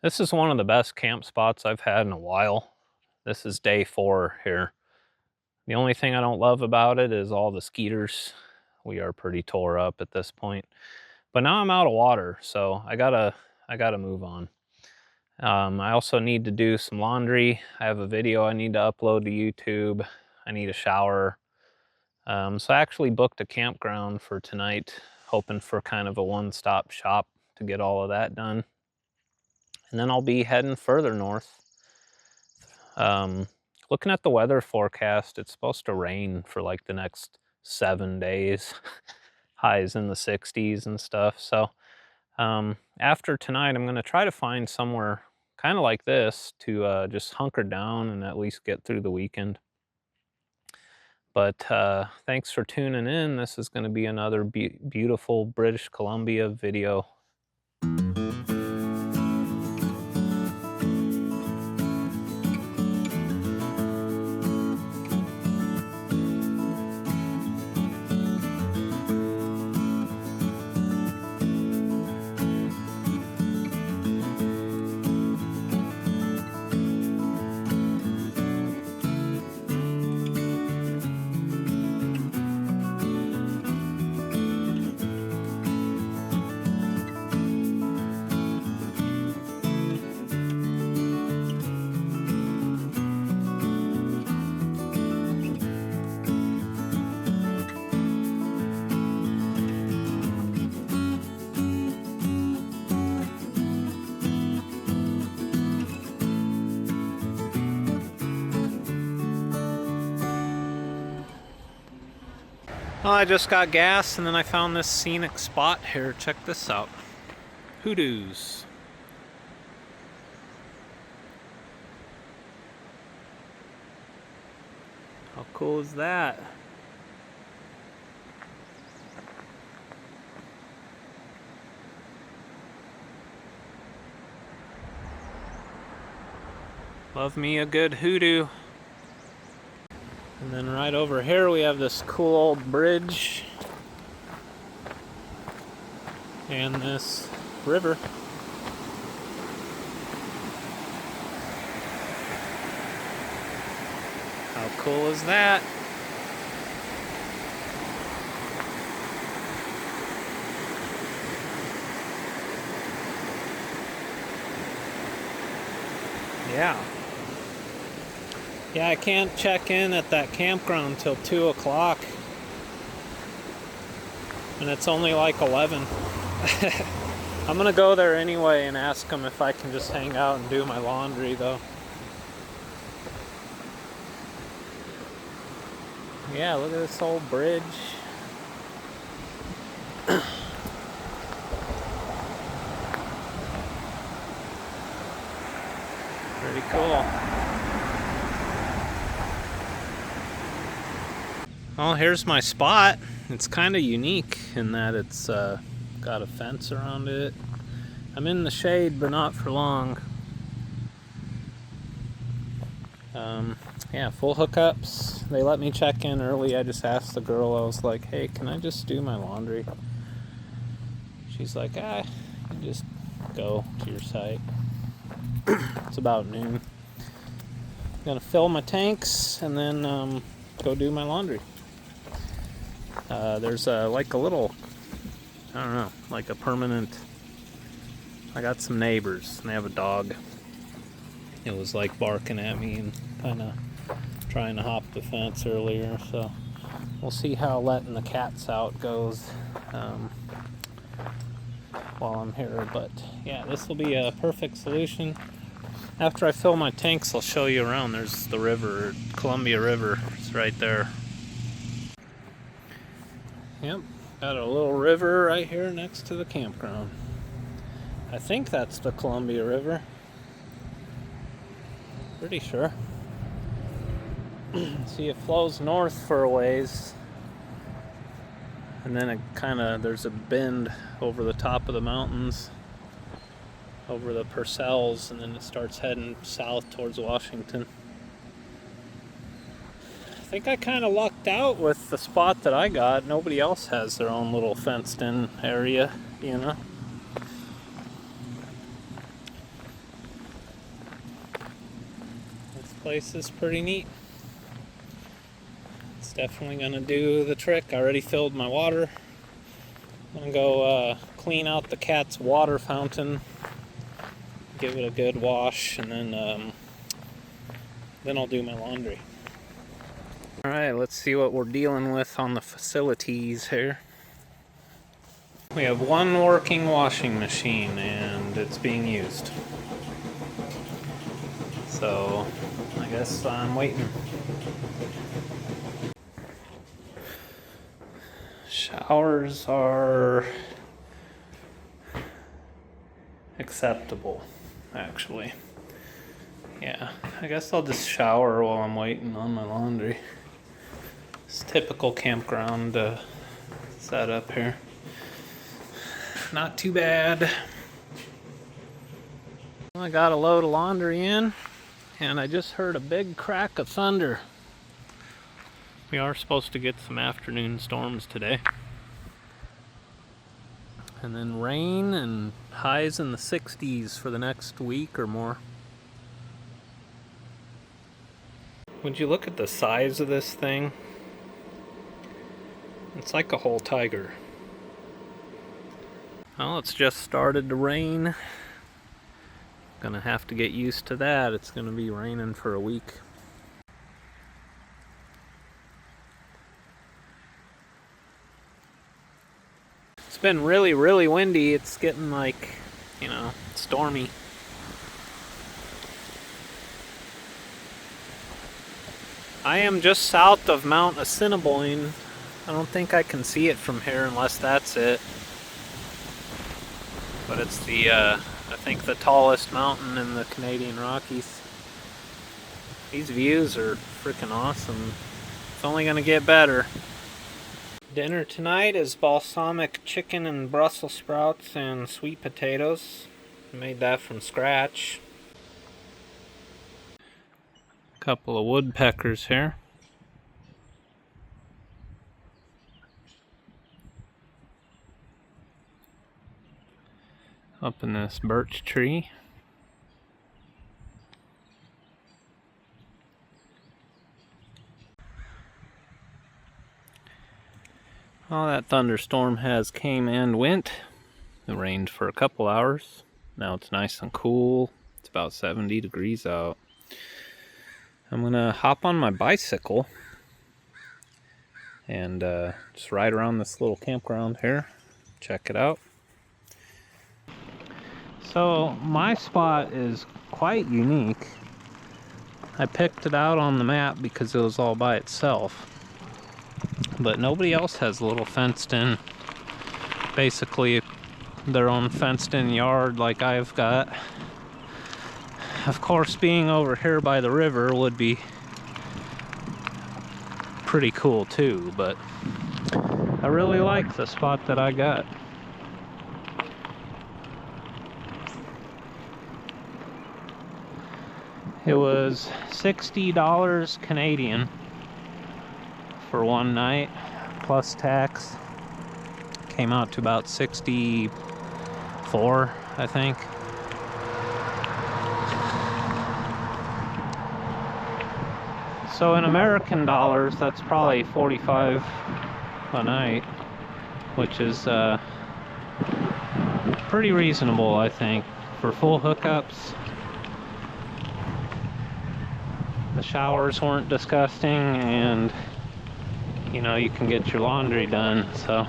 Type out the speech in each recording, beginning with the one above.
This is one of the best camp spots I've had in a while. This is day 4 here. The only thing I don't love about it is all the skeeters. We are pretty tore up at this point. But now I'm out of water, so I gotta move on. I also need to do some laundry. I have a video I need to upload to YouTube. I need a shower. So I actually booked a campground for tonight, hoping for kind of a one-stop shop to get all of that done. And then I'll be heading further north. Looking at the weather forecast, it's supposed to rain for like the next 7 days. Highs in the 60s and stuff. So after tonight, I'm going to try to find somewhere kind of like this to just hunker down and at least get through the weekend. But thanks for tuning in. This is going to be another beautiful British Columbia video. Well, I just got gas and then I found this scenic spot here. Check this out. Hoodoos. How cool is that? Love me a good hoodoo. And then right over here we have this cool old bridge and this river. How cool is that? Yeah, I can't check in at that campground till 2 o'clock. And it's only like 11. I'm gonna go there anyway and ask them if I can just hang out and do my laundry though. Yeah, look at this old bridge. Pretty cool. Well, here's my spot. It's kind of unique in that it's got a fence around it. I'm in the shade, but not for long. Yeah, full hookups. They let me check in early. I just asked the girl, I was like, hey, can I just do my laundry? She's like, you just go to your site. It's about noon. I'm gonna fill my tanks and then go do my laundry. There's like a little, I don't know, like a permanent, I got some neighbors and they have a dog. It was like barking at me and kind of trying to hop the fence earlier, so we'll see how letting the cats out goes while I'm here. But yeah, this will be a perfect solution. After I fill my tanks, I'll show you around. There's the river, Columbia River. It's right there. Yep, got a little river right here next to the campground. I think that's the Columbia River. Pretty sure. See, it flows north for a ways. And then it there's a bend over the top of the mountains, over the Purcells, and then it starts heading south towards Washington. I think I kind of lucked out with the spot that I got. Nobody else has their own little fenced in area, you know. Place is pretty neat. It's definitely gonna do the trick. I already filled my water. I'm gonna go clean out the cat's water fountain, give it a good wash, and then I'll do my laundry. All right, let's see what we're dealing with on the facilities here. We have one working washing machine and it's being used. So I guess I'm waiting. Showers are acceptable, actually. Yeah, I guess I'll just shower while I'm waiting on my laundry. It's typical campground setup here. Not too bad. I got a load of laundry in, and I just heard a big crack of thunder. We are supposed to get some afternoon storms today. And then rain and highs in the 60s for the next week or more. Would you look at the size of this thing? It's like a whole tiger. Well, it's just started to rain. Gonna have to get used to that. It's gonna be raining for a week. It's been really, really windy. It's getting like, you know, stormy. I am just south of Mount Assiniboine. I don't think I can see it from here unless that's it. But it's the, I think the tallest mountain in the Canadian Rockies. These views are freaking awesome. It's only gonna get better. Dinner tonight is balsamic chicken and Brussels sprouts and sweet potatoes. I made that from scratch. Couple of woodpeckers here. Up in this birch tree. Well, that thunderstorm has came and went. It rained for a couple hours. Now it's nice and cool. It's about 70 degrees out. I'm gonna hop on my bicycle and just ride around this little campground here. Check it out. So my spot is quite unique. I picked it out on the map because it was all by itself. But nobody else has a little fenced in, basically their own fenced in yard like I've got. Of course, being over here by the river would be pretty cool too, but I really like the spot that I got. It was $60 Canadian for one night, plus tax. Came out to about 64, I think. So in American dollars, that's probably 45 a night, which is pretty reasonable, I think, for full hookups. The showers weren't disgusting, and you know, you can get your laundry done, so.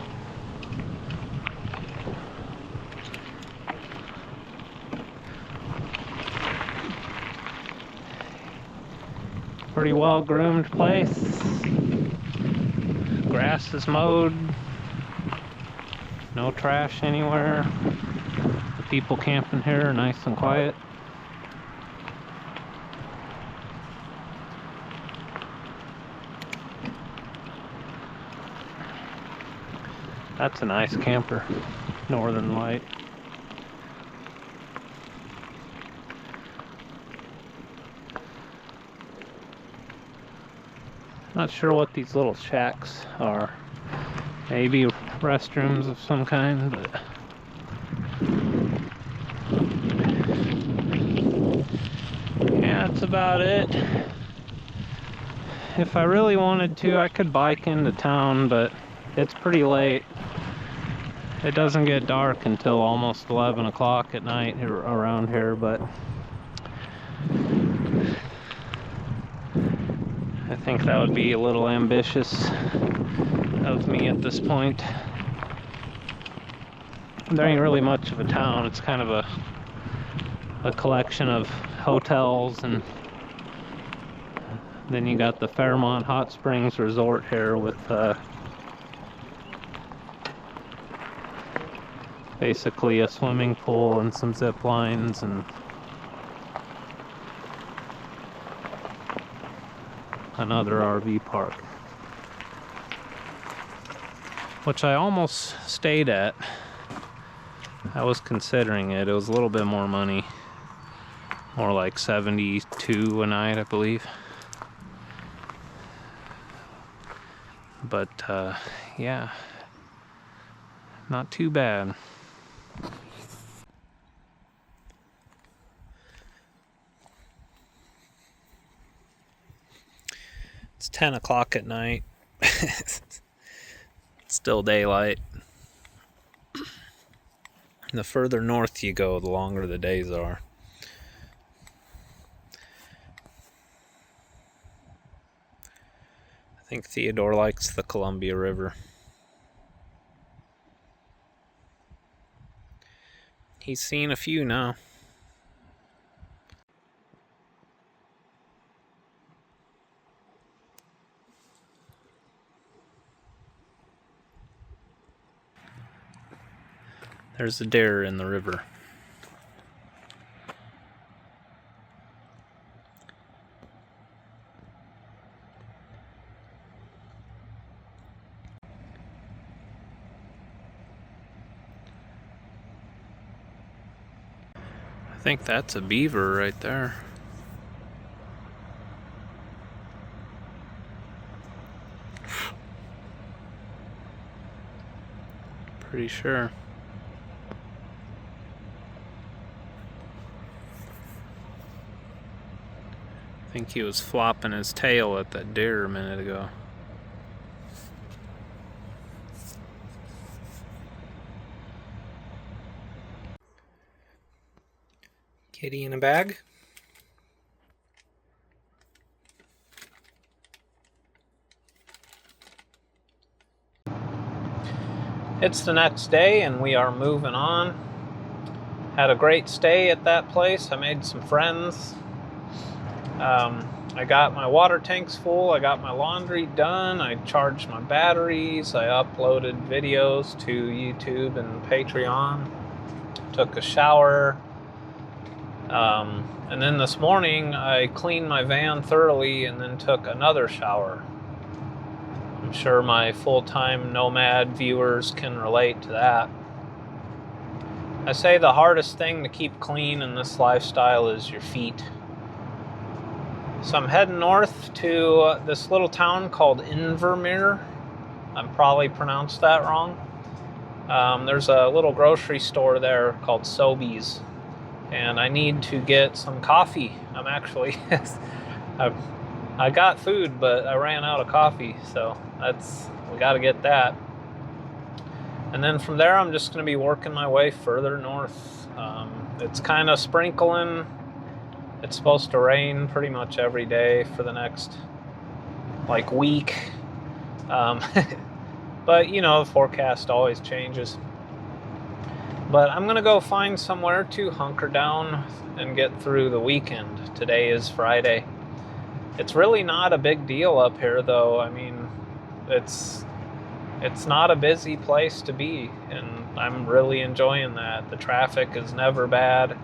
Pretty well groomed place. Grass is mowed. No trash anywhere. The people camping here are nice and quiet. That's a nice camper, Northern Light. Not sure what these little shacks are. Maybe restrooms of some kind, but yeah, it's about it. If I really wanted to, I could bike into town, but it's pretty late. It doesn't get dark until almost 11 o'clock at night around here, but I think that would be a little ambitious of me at this point. There ain't really much of a town. It's kind of a collection of hotels, and then you got the Fairmont Hot Springs Resort here with basically a swimming pool and some zip lines and another RV park, which I almost stayed at. I was considering it. It was a little bit more money, more like $72 a night, I believe. But yeah, not too bad. It's 10 o'clock at night. It's still daylight. The further north you go, the longer the days are. I think Theodore likes the Columbia River. He's seen a few now. There's a deer in the river. I think that's a beaver right there. Pretty sure. I think he was flopping his tail at that deer a minute ago. Kitty in a bag. It's the next day and we are moving on. Had a great stay at that place. I made some friends. I got my water tanks full. I got my laundry done. I charged my batteries. I uploaded videos to YouTube and Patreon. Took a shower. And then this morning I cleaned my van thoroughly and then took another shower. I'm sure my full-time nomad viewers can relate to that. I say the hardest thing to keep clean in this lifestyle is your feet. So I'm heading north to this little town called Invermere. I'm probably pronounced that wrong. There's a little grocery store there called Sobeys. And I need to get some coffee. I'm actually, I got food, but I ran out of coffee. So we got to get that. And then from there, I'm just going to be working my way further north. It's kind of sprinkling. It's supposed to rain pretty much every day for the next week. But you know, the forecast always changes. But I'm going to go find somewhere to hunker down and get through the weekend. Today is Friday. It's really not a big deal up here, though. I mean, it's not a busy place to be, and I'm really enjoying that. The traffic is never bad.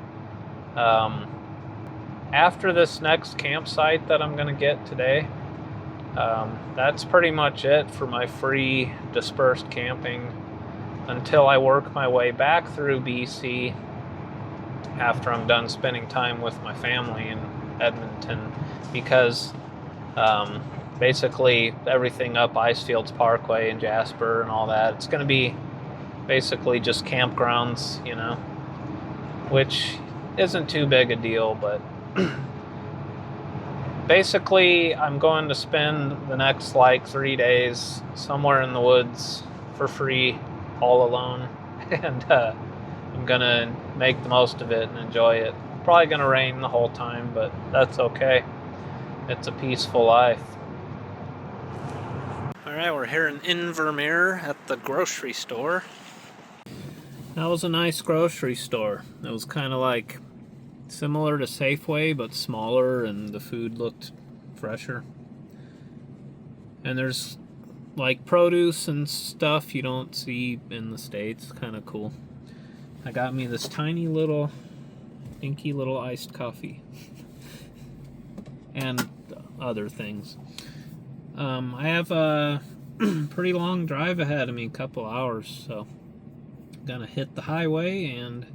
After this next campsite that I'm going to get today, that's pretty much it for my free dispersed camping until I work my way back through BC after I'm done spending time with my family in Edmonton, because basically everything up Icefields Parkway and Jasper and all that, it's going to be basically just campgrounds, you know, which isn't too big a deal, but Basically, I'm going to spend the next like 3 days somewhere in the woods for free, all alone, and I'm gonna make the most of it and enjoy it. Probably gonna rain the whole time, but that's okay. It's a peaceful life. Alright, we're here in Invermere at the grocery store. That was a nice grocery store. It was kind of like similar to Safeway, but smaller, and the food looked fresher. And there's like produce and stuff you don't see in the States. Kind of cool. I got me this tiny little, dinky little iced coffee. And other things. I have a pretty long drive ahead of me, a couple hours, so I'm gonna hit the highway and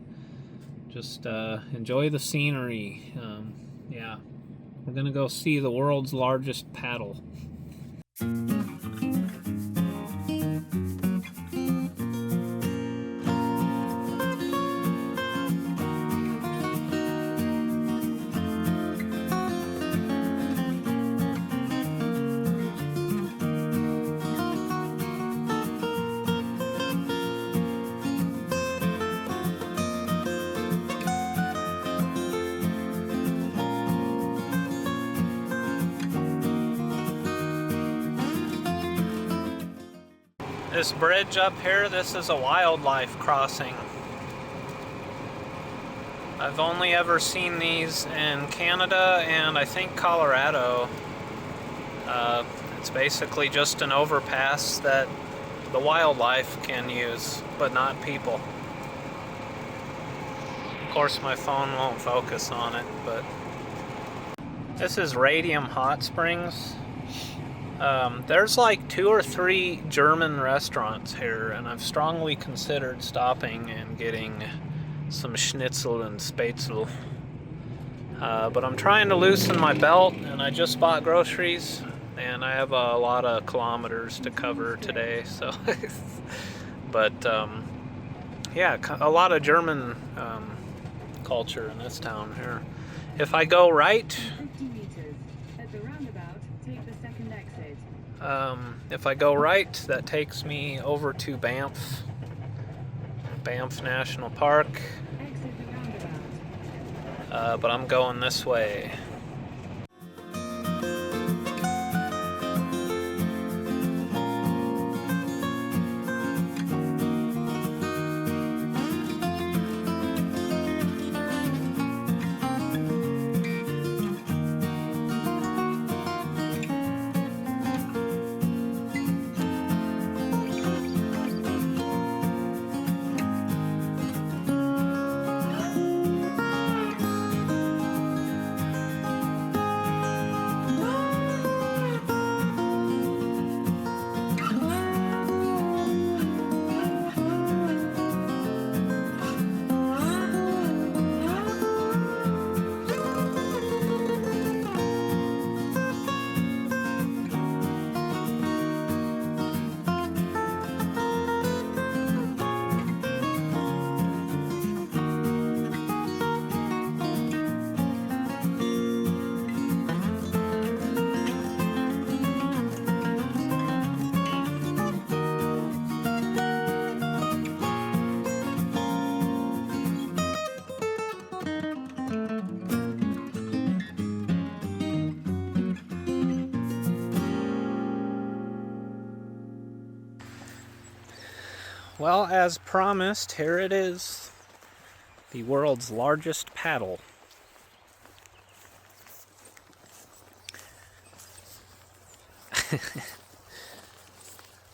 just enjoy the scenery. Yeah, we're gonna go see the world's largest paddle. This bridge up here, this is a wildlife crossing. I've only ever seen these in Canada and I think Colorado. It's basically just an overpass that the wildlife can use, but not people. Of course, my phone won't focus on it, but this is Radium Hot Springs. There's like 2 or 3 German restaurants here, and I've strongly considered stopping and getting some schnitzel and spätzle. But I'm trying to loosen my belt, and I just bought groceries, and I have a lot of kilometers to cover today, so. But yeah, a lot of German culture in this town here. If I go right, if I go right, that takes me over to Banff National Park. But I'm going this way. Well, as promised, here it is. The world's largest paddle.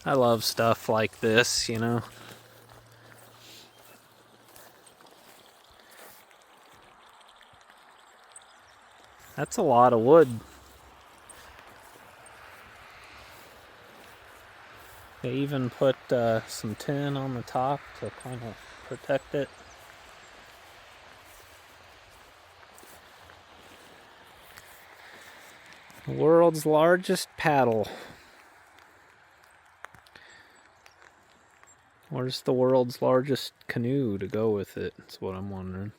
I love stuff like this, you know. That's a lot of wood. They even put some tin on the top to kind of protect it. The world's largest paddle. Where's the world's largest canoe to go with it? That's what I'm wondering.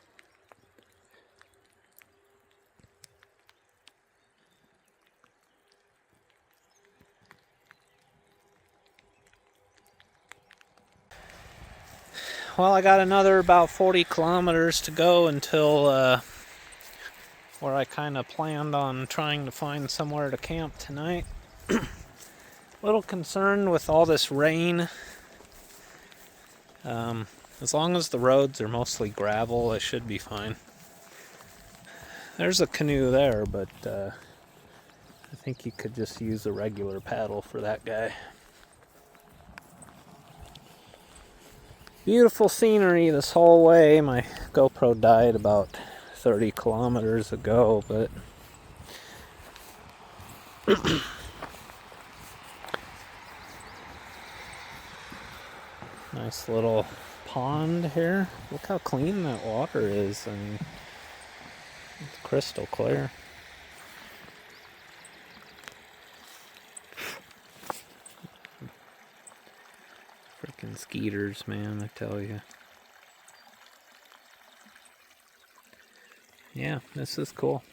Well, I got another about 40 kilometers to go until where I kind of planned on trying to find somewhere to camp tonight. A little concerned with all this rain. As long as the roads are mostly gravel, I should be fine. There's a canoe there, but I think you could just use a regular paddle for that guy. Beautiful scenery this whole way. My GoPro died about 30 kilometers ago, but nice little pond here. Look how clean that water is. I mean, it's crystal clear. Freaking skeeters, man, I tell you. Yeah, this is cool.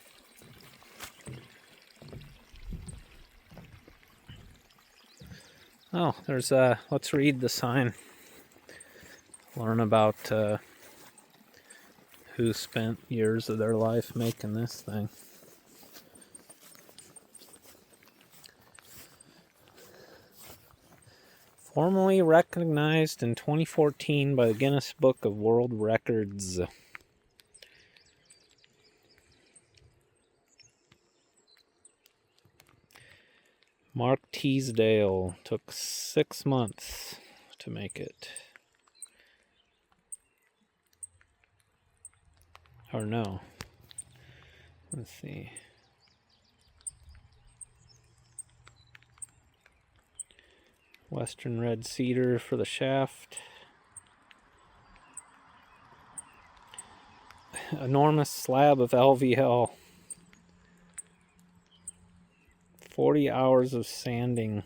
Oh, there's let's read the sign. Learn about who spent years of their life making this thing. Formally recognized in 2014 by the Guinness Book of World Records. Mark Teasdale took 6 months to make it. Or no. Let's see. Western red cedar for the shaft. Enormous slab of LVL. 40 hours of sanding.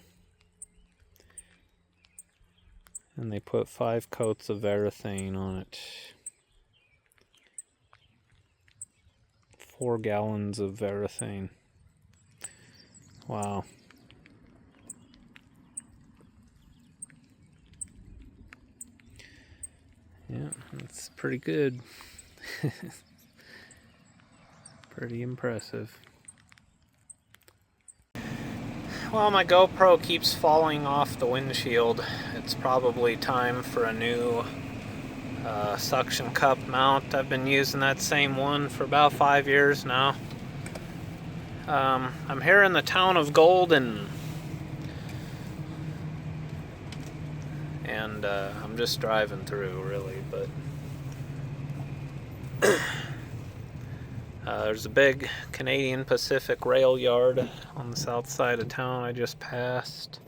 And they put 5 coats of varathane on it. 4 gallons of varathane. Wow. Yeah, that's pretty good. Pretty impressive. Well, my GoPro keeps falling off the windshield. It's probably time for a new suction cup mount. I've been using that same one for about 5 years now. I'm here in the town of Golden. And I'm just driving through, really, but there's a big Canadian Pacific rail yard on the south side of town I just passed.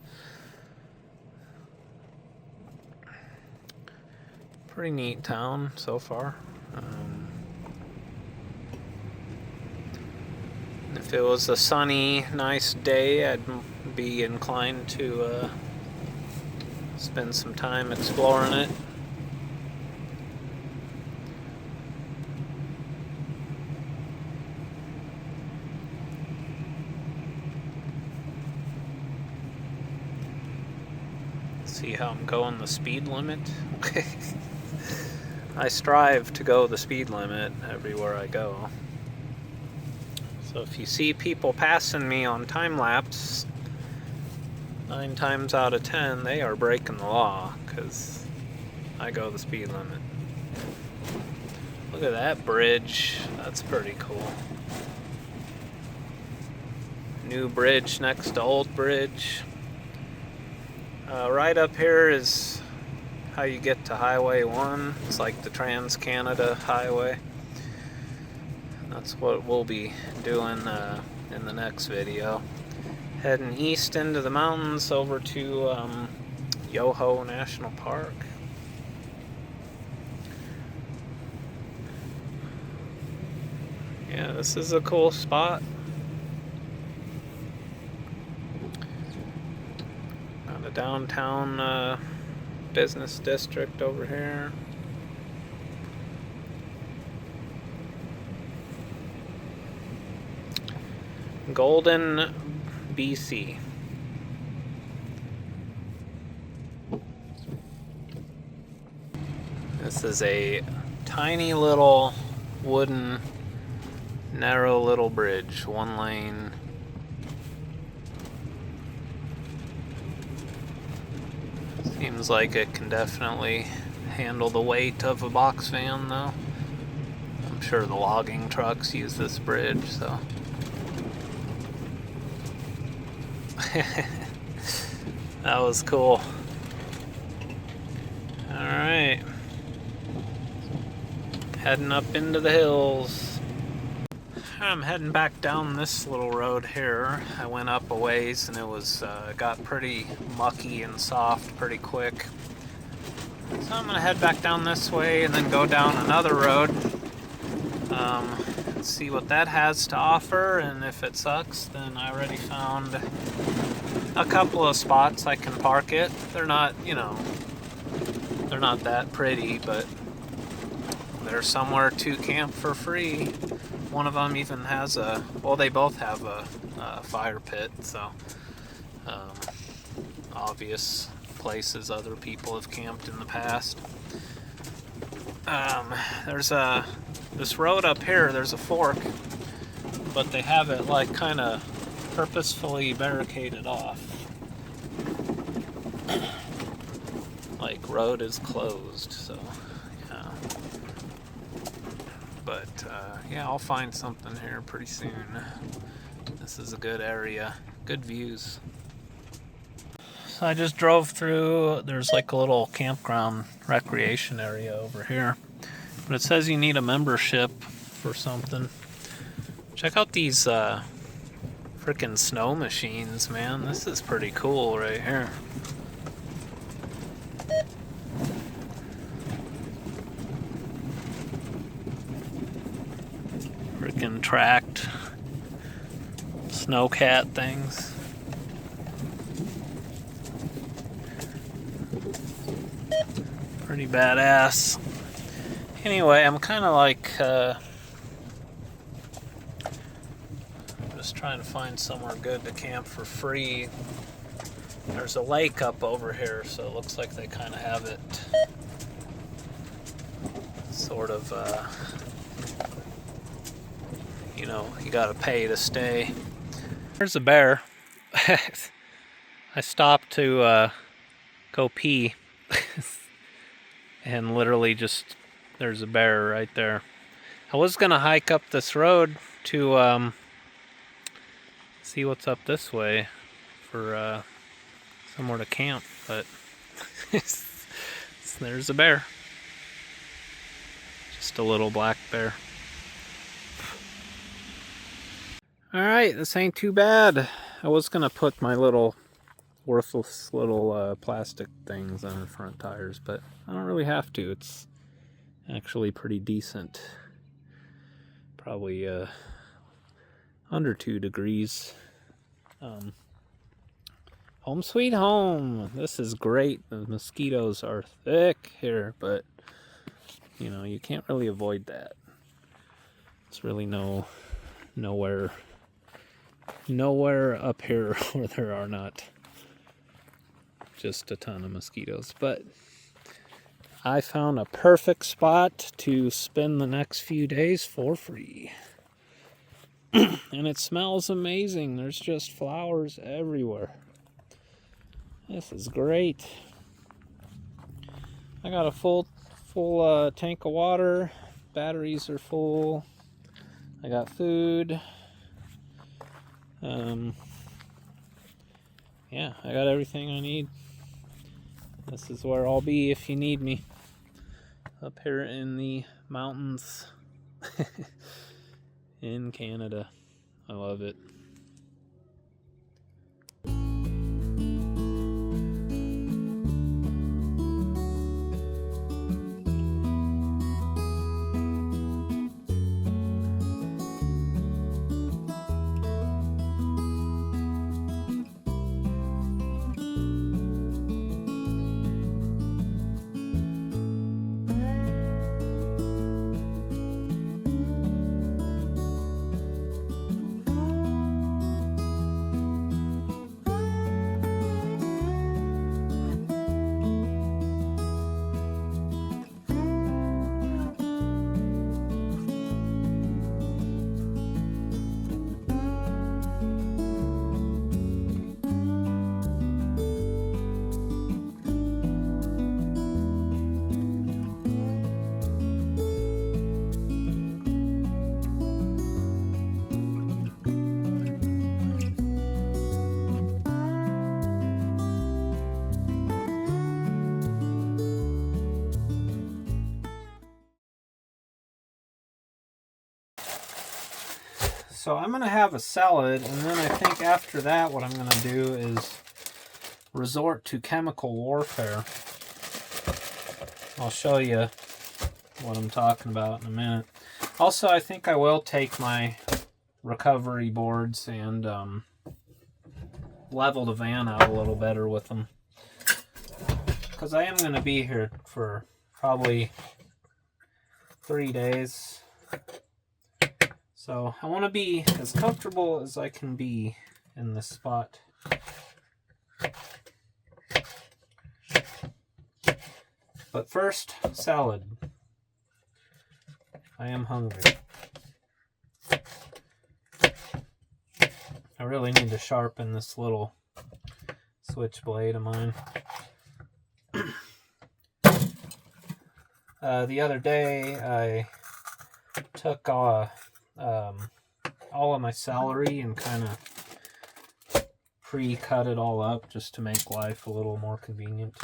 Pretty neat town so far. If it was a sunny, nice day, I'd be inclined to spend some time exploring it. See how I'm going the speed limit? I strive to go the speed limit everywhere I go. So if you see people passing me on time lapse, 9 times out of 10 they are breaking the law, because I go the speed limit. Look at that bridge. That's pretty cool. New bridge next to old bridge. Right up here is how you get to Highway 1. It's like the Trans-Canada Highway. That's what we'll be doing in the next video. Heading east into the mountains over to Yoho National Park. Yeah, this is a cool spot. Got a downtown business district over here. Golden, BC. This is a tiny little wooden, narrow little bridge, 1 lane. Seems like it can definitely handle the weight of a box van though. I'm sure the logging trucks use this bridge, so. That was cool. Alright. Heading up into the hills. I'm heading back down this little road here. I went up a ways and it was got pretty mucky and soft pretty quick. So I'm gonna head back down this way and then go down another road. See what that has to offer, and if it sucks, then I already found a couple of spots I can park it. They're not, you know, they're not that pretty, but they're somewhere to camp for free. One of them even has a, well, they both have a fire pit, so obvious places other people have camped in the past. There's this road up here, there's a fork, but they have it like kind of purposefully barricaded off. Like road is closed, so yeah. But yeah, I'll find something here pretty soon. This is a good area, good views. So I just drove through, there's like a little campground recreation area over here. But it says you need a membership for something. Check out these freaking snow machines, man. This is pretty cool right here. Freaking tracked snowcat things. Pretty badass. Anyway, I'm kind of like just trying to find somewhere good to camp for free. There's a lake up over here, so it looks like they kind of have it sort of, you know, you gotta pay to stay. There's a bear. I stopped to go pee and literally just, there's a bear right there. I was gonna hike up this road to see what's up this way for somewhere to camp, but there's a bear. Just a little black bear. Alright, this ain't too bad. I was gonna put my little worthless little plastic things on the front tires, but I don't really have to. It's actually pretty decent. Probably under 2 degrees. Home sweet home. This is great. The mosquitoes are thick here, but you know, you can't really avoid that. It's really nowhere up here where there are not just a ton of mosquitoes. But I found a perfect spot to spend the next few days for free. And it smells amazing. There's just flowers everywhere. This is great. I got a full tank of water. Batteries are full. I got food. Yeah, I got everything I need. This is where I'll be if you need me. Up here in the mountains in Canada. I love it. So I'm going to have a salad, and then I think after that what I'm going to do is resort to chemical warfare. I'll show you what I'm talking about in a minute. Also, I think I will take my recovery boards and level the van out a little better with them, because I am going to be here for probably 3 days. So I want to be as comfortable as I can be in this spot. But first, salad. I am hungry. I really need to sharpen this little switchblade of mine. The other day, I took all of my celery and kind of pre-cut it all up just to make life a little more convenient.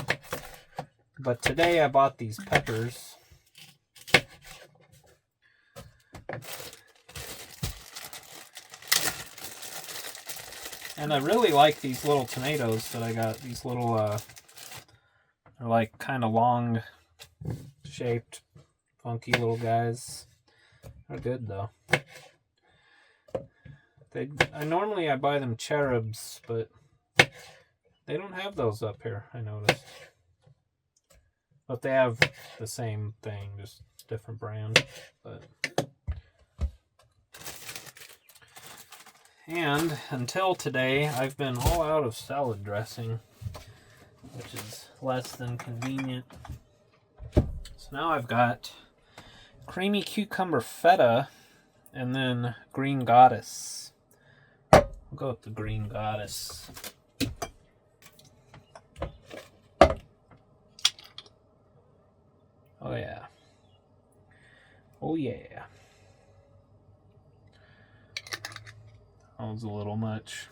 But today I bought these peppers. And I really like these little tomatoes that I got. These little, they're like kind of long shaped, funky little guys. They're good though. Normally I buy them cherubs, but they don't have those up here, I noticed. But they have the same thing, just different brand. And until today, I've been all out of salad dressing, which is less than convenient. So now I've got creamy cucumber feta and then green goddess. I'll go with the green goddess. Oh yeah. Oh yeah. That was a little much.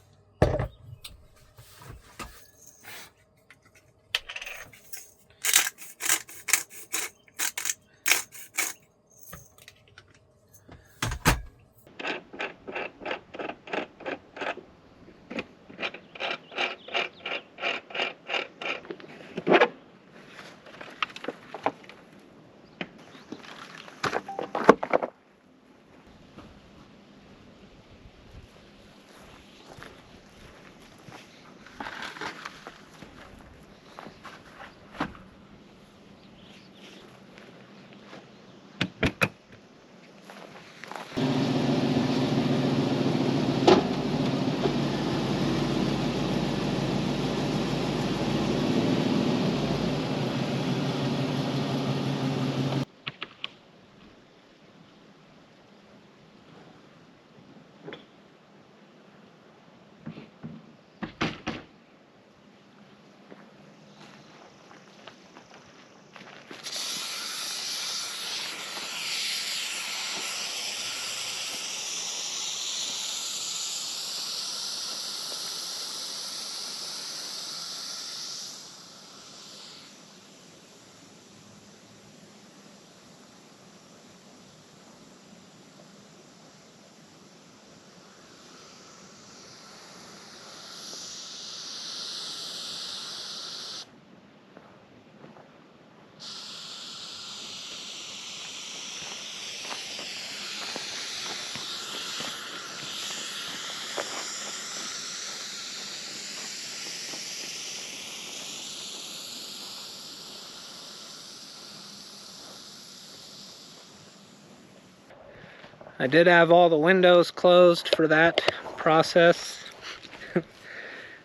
I did have all the windows closed for that process.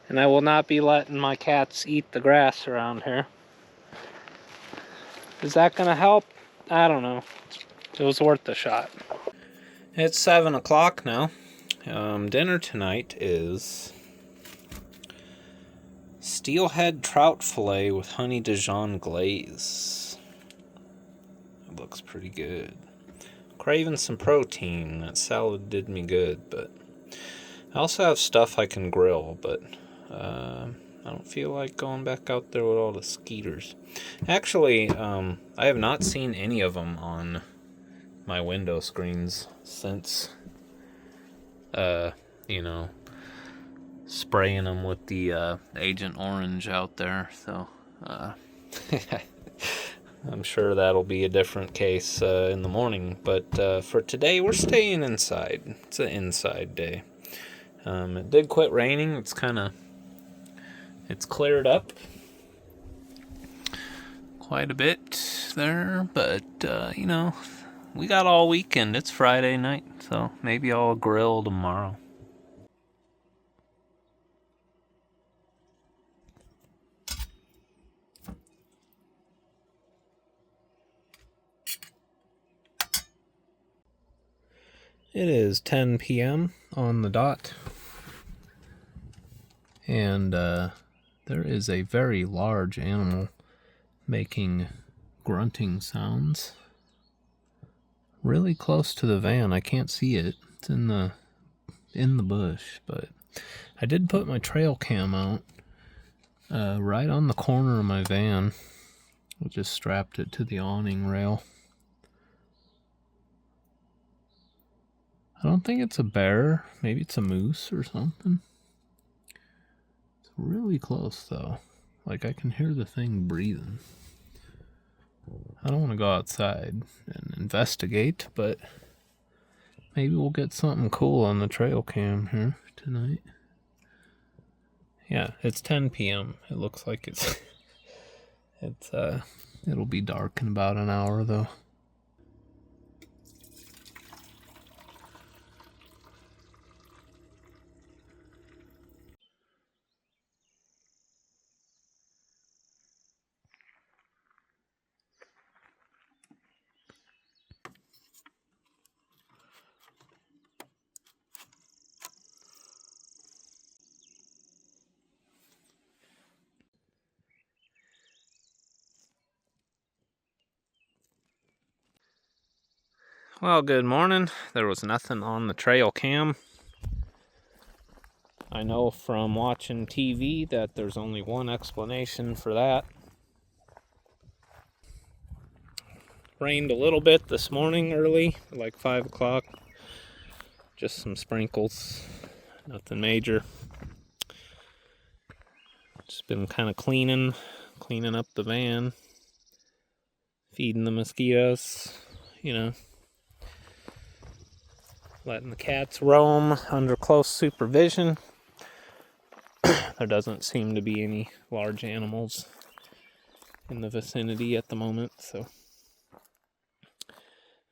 And I will not be letting my cats eat the grass around here. Is that gonna help? I don't know. It was worth the shot. It's 7 o'clock now. Dinner tonight is steelhead trout fillet with honey Dijon glaze. It looks pretty good. Craving some protein. That salad did me good, but I also have stuff I can grill, but I don't feel like going back out there with all the skeeters. Actually, I have not seen any of them on my window screens since you know, spraying them with the Agent Orange out there. So I'm sure that'll be a different case in the morning. But for today, we're staying inside. It's an inside day. It did quit raining. It's cleared up quite a bit there, but you know, we got all weekend. It's Friday night, so maybe I'll grill tomorrow. It is 10 p.m. on the dot, and there is a very large animal making grunting sounds really close to the van. I can't see it. It's in the bush, but I did put my trail cam out right on the corner of my van. I just strapped it to the awning rail. I don't think it's a bear. Maybe it's a moose or something. It's really close though. Like I can hear the thing breathing. I don't want to go outside and investigate, but maybe we'll get something cool on the trail cam here tonight. Yeah, it's 10 p.m. It looks like it'll be dark in about an hour though. Well, good morning. There was nothing on the trail cam. I know from watching TV that there's only one explanation for that. Rained a little bit this morning early, like 5 o'clock. Just some sprinkles, nothing major. Just been kind of cleaning up the van, feeding the mosquitoes, you know, letting the cats roam under close supervision. There doesn't seem to be any large animals in the vicinity at the moment, so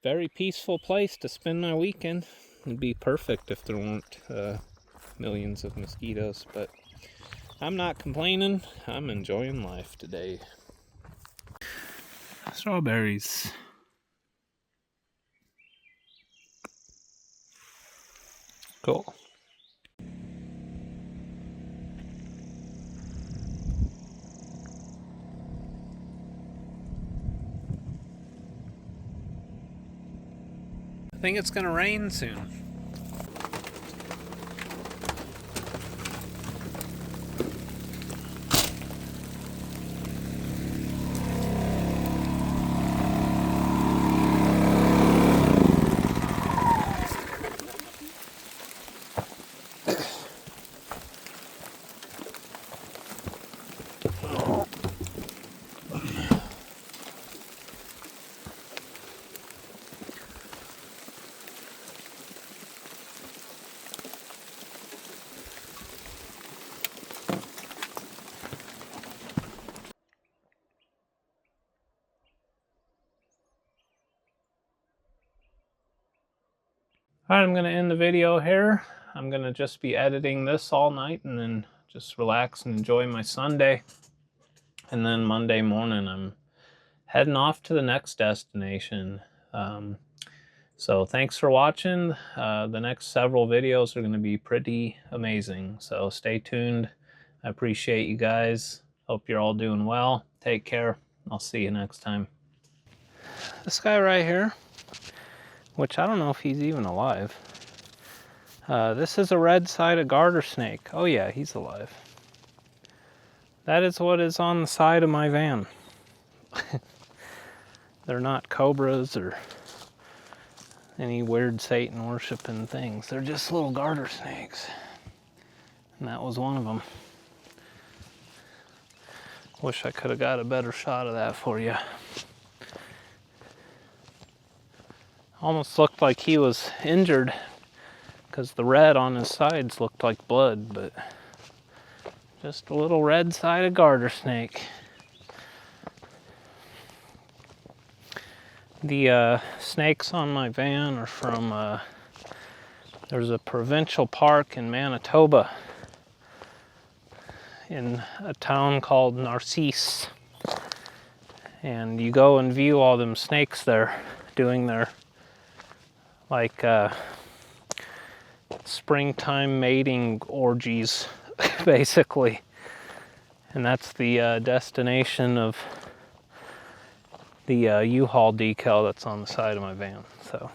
very peaceful place to spend my weekend. It'd be perfect if there weren't millions of mosquitoes, but I'm not complaining. I'm enjoying life today. Strawberries. Cool. I think it's gonna rain soon. Alright, I'm going to end the video here. I'm going to just be editing this all night and then just relax and enjoy my Sunday. And then Monday morning, I'm heading off to the next destination. So thanks for watching. The next several videos are going to be pretty amazing. So stay tuned. I appreciate you guys. Hope you're all doing well. Take care. I'll see you next time. This guy right here, which I don't know if he's even alive. This is a red-sided garter snake. Oh yeah, he's alive. That is what is on the side of my van. They're not cobras or any weird Satan worshiping things. They're just little garter snakes. And that was one of them. Wish I could have got a better shot of that for you. Almost looked like he was injured because the red on his sides looked like blood, but just a little red-sided garter snake. The snakes on my van are from, there's a provincial park in Manitoba in a town called Narcisse. And you go and view all them snakes there doing their, like, springtime mating orgies, basically. And that's the destination of the U-Haul decal that's on the side of my van. So